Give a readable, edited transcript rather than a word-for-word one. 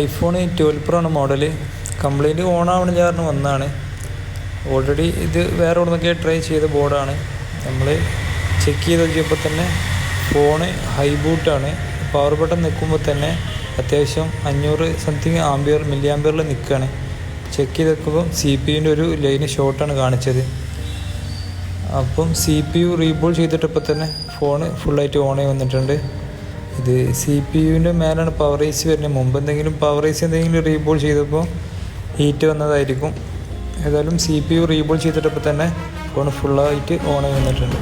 IPhone 12 Pro ആണ് model. Complaint ഓണാവണില്ല കാരണം വന്നതാണ്. ഓൾറെഡി ഇത് വേറെ എവിടെ നിന്നൊക്കെ ട്രൈ ചെയ്ത ബോർഡാണ്. നമ്മൾ ചെക്ക് ചെയ്ത് നോക്കിയപ്പോൾ തന്നെ ഫോണ് ഹൈ ബൂട്ടാണ്. പവർ ബട്ടൺ നിൽക്കുമ്പോൾ തന്നെ അത്യാവശ്യം 500 സംതിങ് മില്ലി ആംബിയറിൽ നിൽക്കുകയാണ്. ചെക്ക് ചെയ്ത് നോക്കുമ്പോൾ CPU ഒരു ലൈന് ഷോർട്ടാണ് കാണിച്ചത്. അപ്പം CPU റീബൂട്ട് ചെയ്തിട്ടപ്പോൾ തന്നെ ഫോണ് ഫുള്ളായിട്ട് ഓണായി വന്നിട്ടുണ്ട്. ഇത് CPU മേലാണ് പവർ ഐസി വരുന്നത്. മുമ്പ് എന്തെങ്കിലും പവർ ഐസി റീബൂട്ട് ചെയ്തപ്പോൾ ഹീറ്റ് വന്നതായിരിക്കും. ഏതായാലും CPU റീബൂട്ട് ചെയ്തിട്ടപ്പോൾ തന്നെ ഫോൺ ഫുള്ളായിട്ട് ഓണായി വന്നിട്ടുണ്ട്.